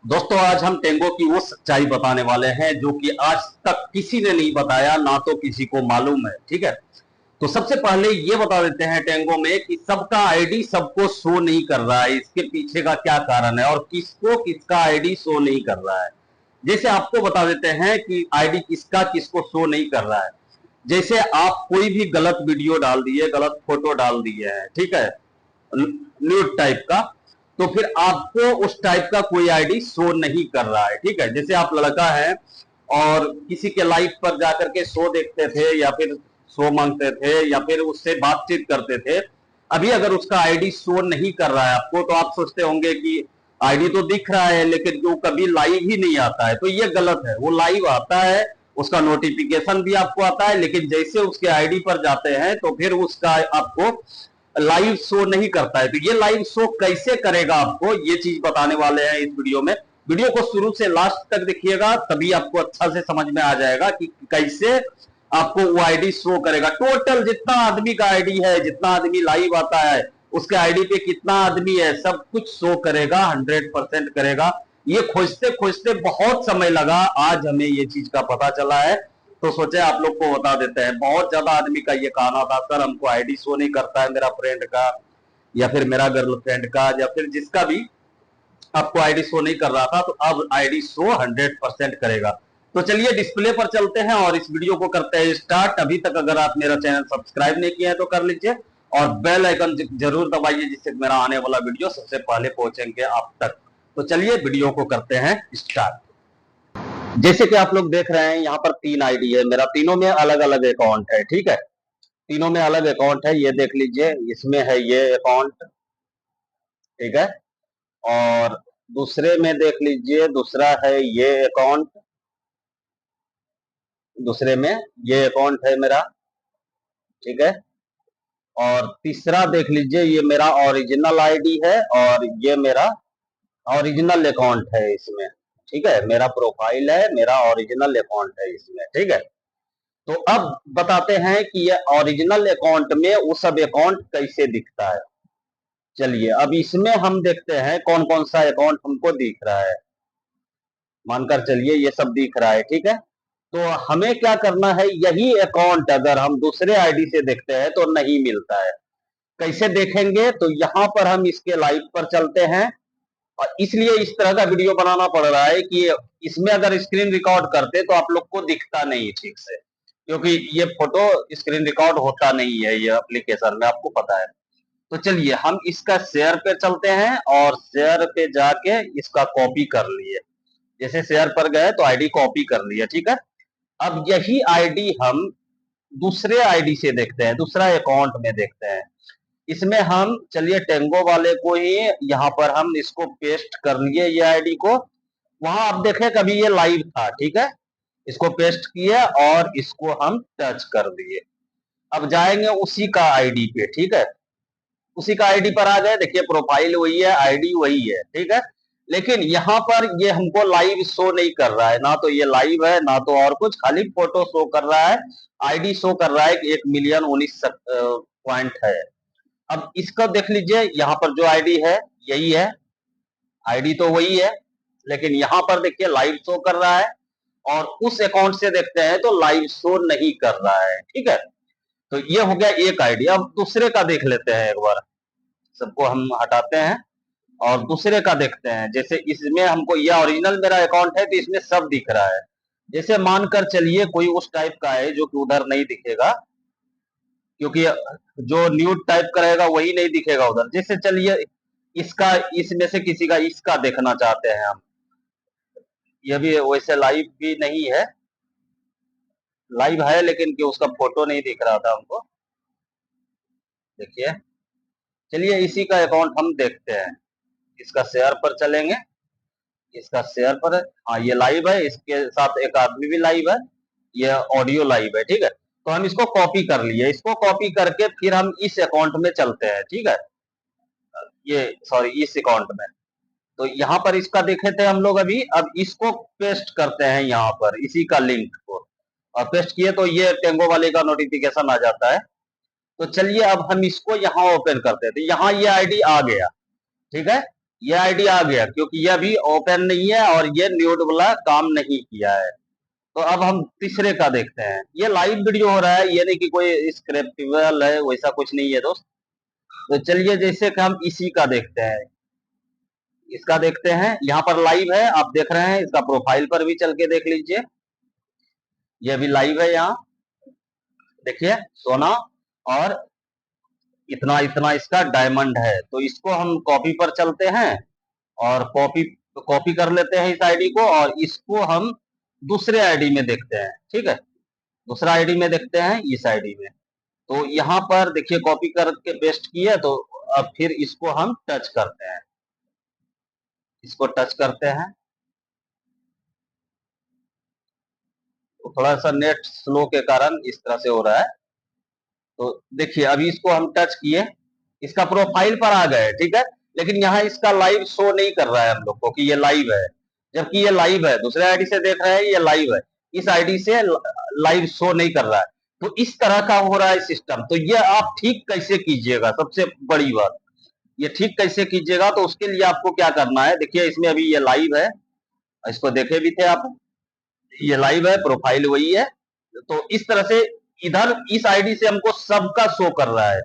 दोस्तों आज हम टेंगो की वो सच्चाई बताने वाले हैं जो कि आज तक किसी ने नहीं बताया, ना तो किसी को मालूम है। ठीक है, तो सबसे पहले ये बता देते हैं टेंगो में कि सबका आईडी सबको शो नहीं कर रहा है। इसके पीछे का क्या कारण है और किसको किसका आईडी शो नहीं कर रहा है। जैसे आपको बता देते हैं कि आईडी किसका किसको शो नहीं कर रहा है। जैसे आप कोई भी गलत वीडियो डाल दिए, गलत फोटो डाल दिए हैं, ठीक है, न्यूड टाइप का, तो फिर आपको उस टाइप का कोई आईडी शो नहीं कर रहा है। ठीक है, जैसे आप लड़का है और किसी के लाइव पर जाकर के शो देखते थे या फिर शो मांगते थे या फिर उससे बातचीत करते थे। अभी अगर उसका आईडी शो नहीं कर रहा है आपको, तो आप सोचते होंगे कि आईडी तो दिख रहा है लेकिन जो कभी लाइव ही नहीं आता है, तो ये गलत है। वो लाइव आता है, उसका नोटिफिकेशन भी आपको आता है, लेकिन जैसे उसके आईडी पर जाते हैं तो फिर उसका आपको लाइव शो नहीं करता है। तो ये लाइव शो कैसे करेगा आपको, ये चीज बताने वाले हैं इस वीडियो में। वीडियो को शुरू से लास्ट तक देखिएगा, तभी आपको अच्छा से समझ में आ जाएगा कि कैसे आपको वो आईडी शो करेगा। टोटल जितना आदमी का आईडी है, जितना आदमी लाइव आता है, उसके आईडी पे कितना आदमी है, सब कुछ शो करेगा, 100% करेगा। ये खोजते खोजते बहुत समय लगा, आज हमें ये चीज का पता चला है, तो सोचे आप लोग को बता देते हैं। बहुत ज्यादा आदमी का ये कहना था, सर हमको आईडी शो नहीं करता है, मेरा फ्रेंड का या फिर मेरा गर्लफ्रेंड का या फिर जिसका भी आपको आईडी शो नहीं कर रहा था, तो अब आईडी शो 100% करेगा। तो चलिए डिस्प्ले पर चलते हैं और इस वीडियो को करते हैं स्टार्ट। अभी तक अगर आप मेरा चैनल सब्सक्राइब नहीं किया है तो कर लीजिए और बेल आइकन जरूर दबाइए, जिससे मेरा आने वाला वीडियो सबसे पहले पहुंचेंगे आप तक। तो चलिए वीडियो को करते हैं स्टार्ट। जैसे कि आप लोग देख रहे हैं, यहाँ पर 3 आईडी है मेरा, तीनों में अलग अलग अकाउंट है। ठीक है, तीनों में अलग अकाउंट है, ये देख लीजिए। इसमें है ये अकाउंट, ठीक है, और दूसरे में देख लीजिए, दूसरा है ये अकाउंट, दूसरे में ये अकाउंट है मेरा, ठीक है, और तीसरा देख लीजिए, ये मेरा ओरिजिनल आईडी है और ये मेरा ओरिजिनल अकाउंट है इसमें। ठीक है, मेरा प्रोफाइल है, मेरा ओरिजिनल अकाउंट है इसमें। ठीक है, तो अब बताते हैं कि ये ओरिजिनल अकाउंट में वो सब अकाउंट कैसे दिखता है। चलिए अब इसमें हम देखते हैं कौन कौन सा अकाउंट हमको दिख रहा है। मानकर चलिए ये सब दिख रहा है, ठीक है। तो हमें क्या करना है, यही अकाउंट अगर हम दूसरे आईडी से देखते हैं तो नहीं मिलता है। कैसे देखेंगे, तो यहां पर हम इसके लाइव पर चलते हैं, और इसलिए इस तरह का वीडियो बनाना पड़ रहा है कि इसमें अगर स्क्रीन रिकॉर्ड करते तो आप लोग को दिखता नहीं ठीक से, क्योंकि ये फोटो स्क्रीन रिकॉर्ड होता नहीं है ये एप्लीकेशन में, आपको पता है। तो चलिए हम इसका शेयर पे चलते हैं और शेयर पे जाके इसका कॉपी कर लिए। जैसे शेयर पर गए तो आईडी कॉपी कर लिया, ठीक है। अब यही आईडी हम दूसरे आईडी से देखते हैं, दूसरा अकाउंट में देखते हैं। इसमें हम चलिए टेंगो वाले को ही यहाँ पर हम इसको पेस्ट कर लिए, ये आईडी को। वहां आप देखें कभी ये लाइव था, ठीक है, इसको पेस्ट किए और इसको हम टच कर दिए। अब जाएंगे उसी का आईडी पे, ठीक है, उसी का आईडी पर आ गए। देखिए प्रोफाइल वही है, आईडी वही है, ठीक है, लेकिन यहाँ पर ये हमको लाइव शो नहीं कर रहा है, ना तो ये लाइव है ना तो और कुछ, खाली फोटो शो कर रहा है। आईडी शो कर रहा है 1,019,000 पॉइंट है। अब इसका देख लीजिए, यहाँ पर जो आईडी है यही है, आईडी तो वही है, लेकिन यहाँ पर देखिए लाइव शो कर रहा है, और उस अकाउंट से देखते हैं तो लाइव शो नहीं कर रहा है। ठीक है, तो ये हो गया एक आईडी। अब दूसरे का देख लेते हैं एक बार, सबको हम हटाते हैं और दूसरे का देखते हैं। जैसे इसमें हमको, यह ओरिजिनल मेरा अकाउंट है तो इसमें सब दिख रहा है। जैसे मानकर चलिए कोई उस टाइप का है जो कि उधर नहीं दिखेगा, क्योंकि जो न्यूड टाइप का रहेगा वही नहीं दिखेगा उधर। जैसे चलिए इसका, इसमें से किसी का इसका देखना चाहते हैं हम, ये भी वैसे लाइव भी नहीं है, लाइव है लेकिन कि उसका फोटो नहीं दिख रहा था हमको। देखिए, चलिए इसी का अकाउंट हम देखते हैं। इसका शेयर पर चलेंगे, इसका शेयर पर है, हाँ ये लाइव है, इसके साथ एक आदमी भी लाइव है, ये ऑडियो लाइव है, ठीक है। तो हम इसको कॉपी कर लिए, इसको कॉपी करके फिर हम इस अकाउंट में चलते हैं, ठीक है, ये सॉरी इस अकाउंट में। तो यहाँ पर इसका देखे थे हम लोग अभी, अब इसको पेस्ट करते हैं यहाँ पर, इसी का लिंक को, और पेस्ट किए तो ये टेंगो वाले का नोटिफिकेशन आ जाता है। तो चलिए अब हम इसको यहाँ ओपन करते हैं, तो यहाँ ये आईडी आ गया, ठीक है। ये आईडी आ गया, क्योंकि ये अभी ओपन नहीं है और ये न्यूड वाला काम नहीं किया है। तो अब हम तीसरे का देखते हैं। ये लाइव वीडियो हो रहा है, ये नहीं कि कोई स्क्रिप्टेबल है, वैसा कुछ नहीं है दोस्त। तो चलिए जैसे कि हम इसी का देखते हैं, इसका देखते हैं। यहाँ पर लाइव है, आप देख रहे हैं, इसका प्रोफाइल पर भी चल के देख लीजिए। ये भी लाइव है, यहाँ देखिए सोना, और इतना इतना इसका डायमंड है। तो इसको हम कॉपी पर चलते हैं और कॉपी कर लेते हैं इस आईडी को, और इसको हम दूसरे आईडी में देखते हैं। ठीक है, दूसरा आईडी में देखते हैं, इस आईडी में। तो यहाँ पर देखिए कॉपी करके पेस्ट किया, तो अब फिर इसको हम टच करते हैं, इसको टच करते हैं। तो थोड़ा सा नेट स्लो के कारण इस तरह से हो रहा है। तो देखिए अभी इसको हम टच किए, इसका प्रोफाइल पर आ गए, ठीक है, लेकिन यहाँ इसका लाइव शो नहीं कर रहा है हम लोग को कि ये लाइव है, जबकि ये लाइव है। दूसरे आईडी से देख रहे हैं ये लाइव है, इस आईडी से लाइव शो नहीं कर रहा है। तो इस तरह का हो रहा है सिस्टम। तो ये आप ठीक कैसे कीजिएगा, सबसे बड़ी बात, ये ठीक कैसे कीजिएगा। तो उसके लिए आपको क्या करना है, देखिए इसमें अभी ये लाइव है, इसको देखे भी थे आप, ये लाइव है, प्रोफाइल वही है। तो इस तरह से इधर इस आईडी से हमको सबका शो कर रहा है,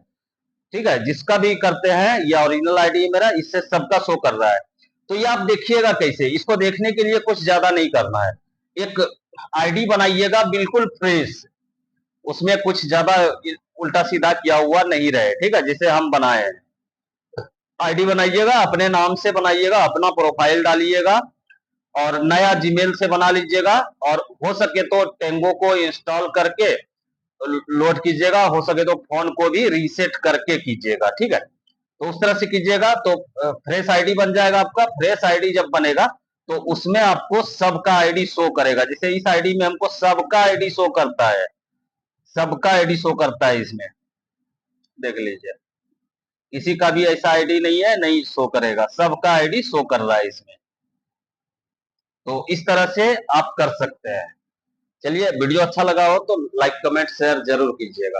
ठीक है, जिसका भी करते हैं, ये ओरिजिनल आईडी है मेरा, इससे सबका शो कर रहा है। तो ये आप देखिएगा कैसे। इसको देखने के लिए कुछ ज्यादा नहीं करना है, एक आईडी बनाइएगा बिल्कुल फ्रेश, उसमें कुछ ज्यादा उल्टा सीधा किया हुआ नहीं रहे, ठीक है, जैसे हम बनाए हैं। आईडी बनाइएगा, अपने नाम से बनाइएगा, अपना प्रोफाइल डालिएगा, और नया जीमेल से बना लीजिएगा, और हो सके तो टेंगो को इंस्टॉल करके लोड कीजिएगा, हो सके तो फोन को भी रीसेट करके कीजिएगा, ठीक है। तो उस तरह से कीजिएगा तो फ्रेश आईडी बन जाएगा आपका। फ्रेश आईडी जब बनेगा तो उसमें आपको सबका आईडी शो करेगा। जैसे इस आईडी में हमको सबका आईडी शो करता है, सबका आईडी शो करता है इसमें, देख लीजिए, किसी का भी ऐसा आईडी नहीं है नहीं शो करेगा, सबका आईडी शो कर रहा है इसमें। तो इस तरह से आप कर सकते हैं। चलिए वीडियो अच्छा लगा हो तो लाइक कमेंट शेयर जरूर कीजिएगा।